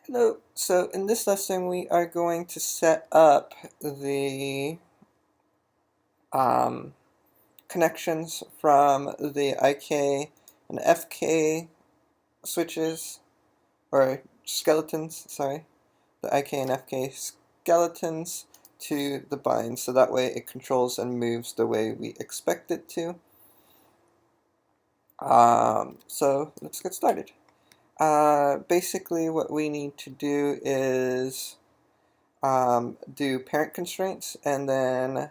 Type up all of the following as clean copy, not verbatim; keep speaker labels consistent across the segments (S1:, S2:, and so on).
S1: Hello. So in this lesson we are going to set up the um, connections from the IK and FK switches, or skeletons, sorry, the IK and FK skeletons to the bind, so that way it controls and moves the way we expect it to. So let's get started. Basically what we need to do is do parent constraints and then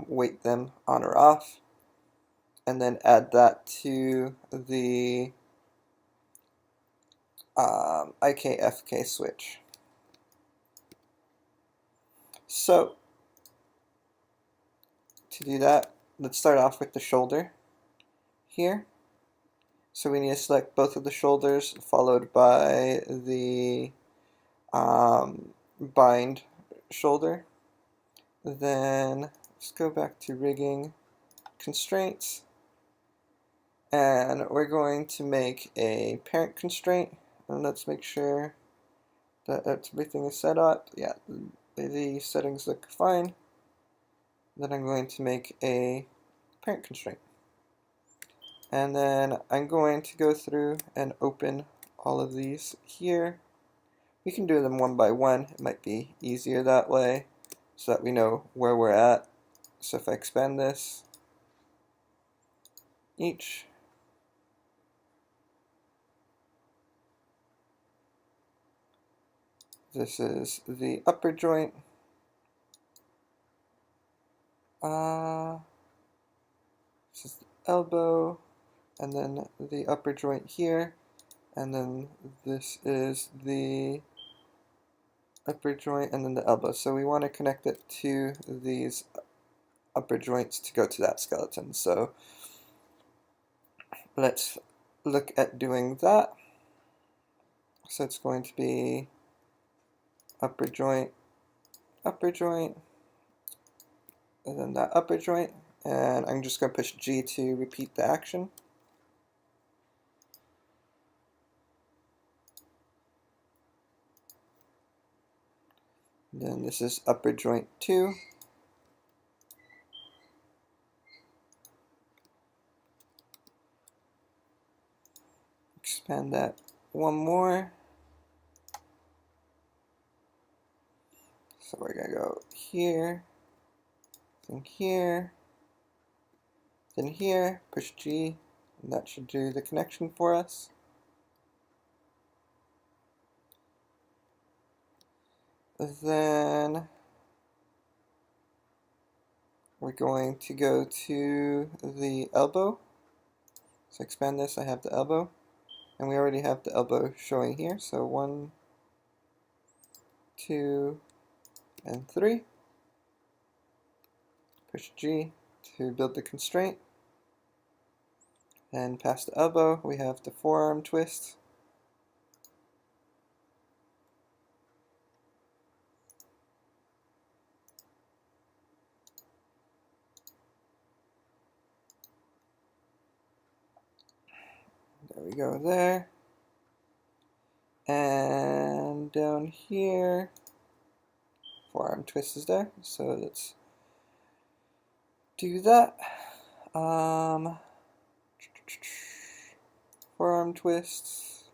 S1: weight them on or off, and then add that to the IKFK switch. So to do that, let's start off with the shoulder here. So we need to select both of the shoulders followed by the bind shoulder. Then let's go back to rigging constraints, and we're going to make a parent constraint, and let's make sure that everything is set up. Yeah, the settings look fine. Then I'm going to make a parent constraint, and then I'm going to go through and open all of these here. We can do them one by one. It might be easier that way so that we know where we're at. So if I expand this each, this is the upper joint. This is the elbow, and then the upper joint here, and then this is the upper joint, and then the elbow. So we want to connect it to these upper joints to go to that skeleton. So let's look at doing that. So it's going to be upper joint, and then that upper joint, and I'm just going to push G to repeat the action. Then this is upper joint 2. Expand that one more. So we're going to go here, then here, then here, push G, and that should do the connection for us. Then we're going to go to the elbow. So expand this, I have the elbow. And we already have the elbow showing here. So 1, 2, and 3. Push G to build the constraint. And past the elbow, we have the forearm twist. There we go there. And down here, forearm twist is there. So let's do that. Forearm twist,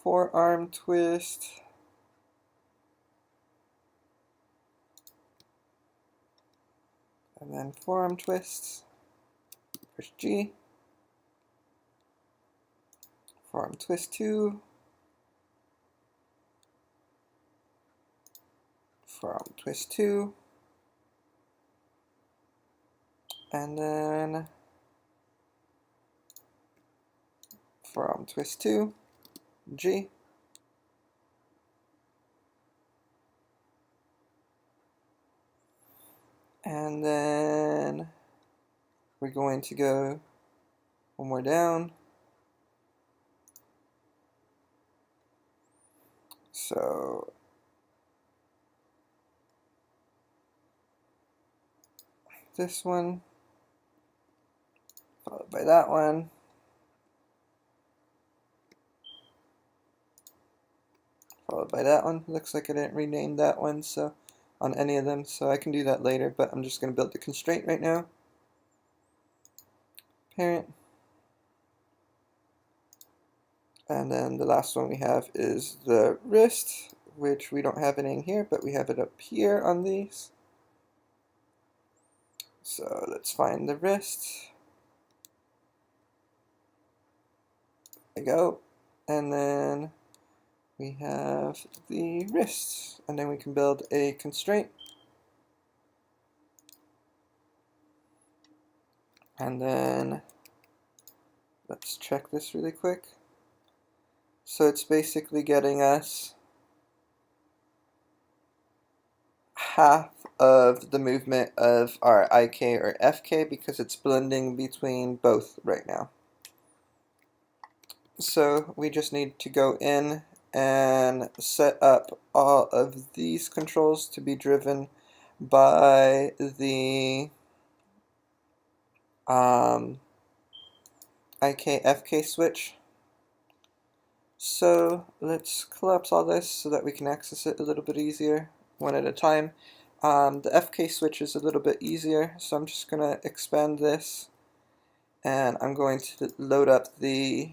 S1: forearm twist, and then forearm twists. Push G. Forearm twist 2. Forearm twist 2. And then forearm twist 2. G. And then we're going to go one more down. So this one, followed by that one, followed by that one. Looks like I didn't rename that one so on any of them, so I can do that later, but I'm just going to build the constraint right now. Parent. And then the last one we have is the wrist, which we don't have it in here, but we have it up here on these. So let's find the wrist. There we go. And then we have the wrist. And then we can build a constraint. And then let's check this really quick. So it's basically getting us half of the movement of our IK or FK because it's blending between both right now. So we just need to go in and set up all of these controls to be driven by the IK-FK switch. So let's collapse all this so that we can access it a little bit easier, one at a time. The FK switch is a little bit easier, so I'm just going to expand this, and I'm going to load up the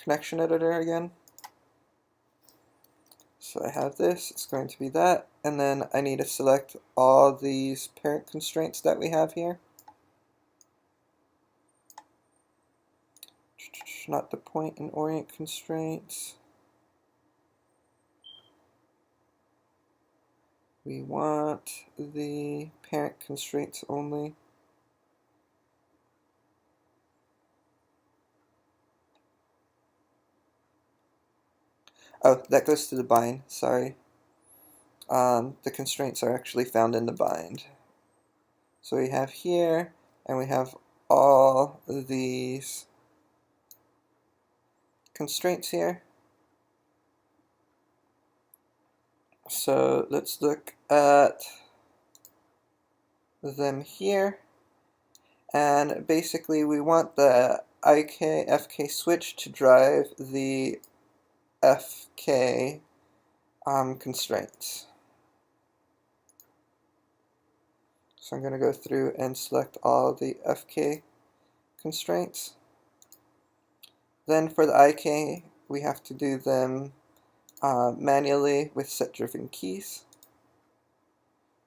S1: connection editor again. So I have this, it's going to be that, and then I need to select all these parent constraints that we have here. Not the point and orient constraints. We want the parent constraints only. Oh, that goes to the bind, sorry. The constraints are actually found in the bind. So we have here, and we have all of these constraints here. So let's look at them here. And basically we want the IK-FK switch to drive the FK constraints. So I'm going to go through and select all the FK constraints. Then for the IK, we have to do them manually with set-driven keys.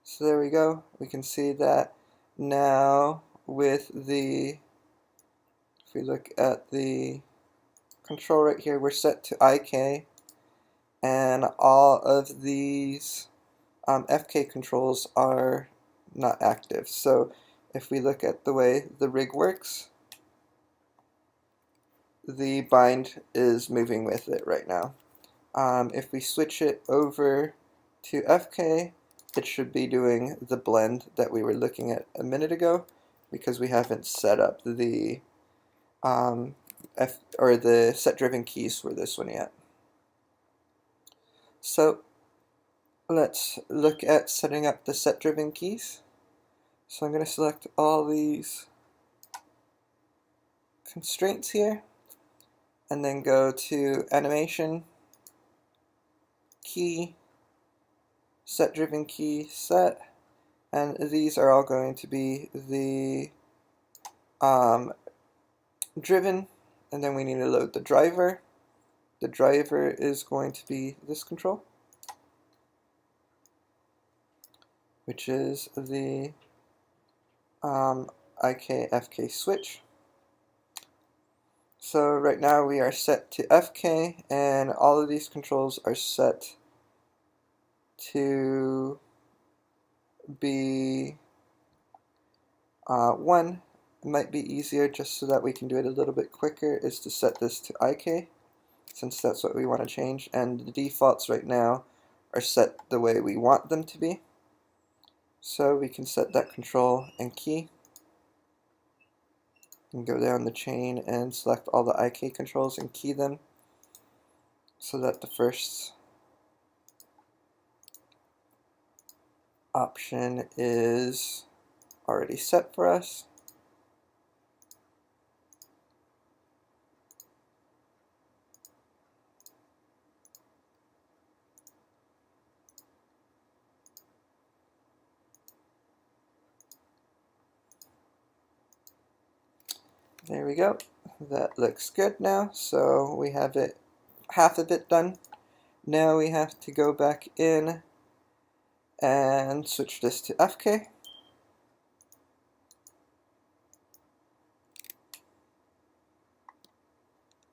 S1: So there we go. We can see that now with the, if we look at the control right here, we're set to IK, and all of these FK controls are not active. So if we look at the way the rig works, the bind is moving with it right now. If we switch it over to FK, it should be doing the blend that we were looking at a minute ago, because we haven't set up the the set-driven keys for this one yet. So let's look at setting up the set-driven keys. So I'm going to select all these constraints here, and then go to Animation, Key, Set-driven key, Set, and these are all going to be the driven, and then we need to load the driver. The driver is going to be this control, which is the IK-FK switch. So right now we are set to FK, and all of these controls are set to be 1. It might be easier, just so that we can do it a little bit quicker, is to set this to IK, since that's what we want to change, and the defaults right now are set the way we want them to be. So we can set that control and key, and go down the chain and select all the IK controls and key them, so that the first option is already set for us. There we go. That looks good now. So we have it, half of it done. Now we have to go back in and switch this to FK.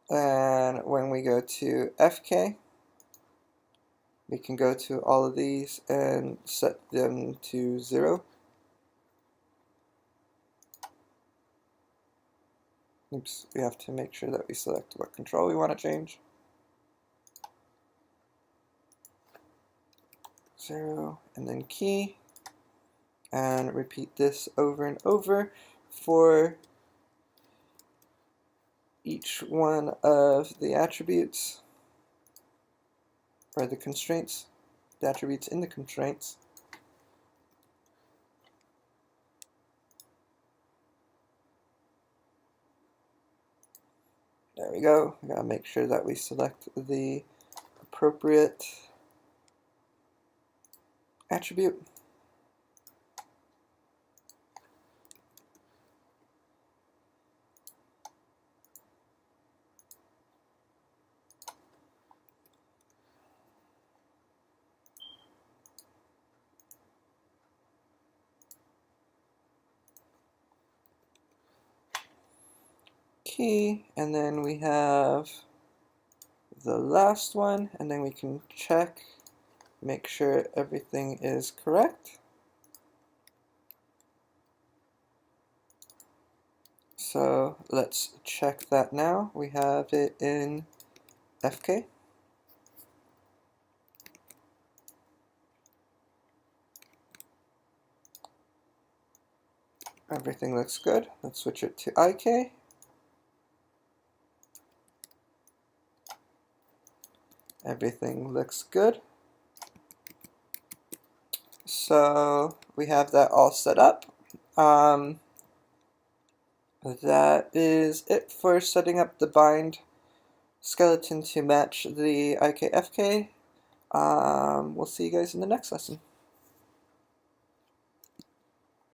S1: And when we go to FK, we can go to all of these and set them to 0. Oops, we have to make sure that we select what control we want to change. 0 and then key, and repeat this over and over for each one of the attributes, or the constraints, the attributes in the constraints. There we go. We gotta make sure that we select the appropriate attribute. Key, and then we have the last one, and then we can check, make sure everything is correct. So let's check that now. We have it in FK. Everything looks good. Let's switch it to IK. Everything looks good. So we have that all set up. That is it for setting up the bind skeleton to match the IKFK. We'll see you guys in the next lesson.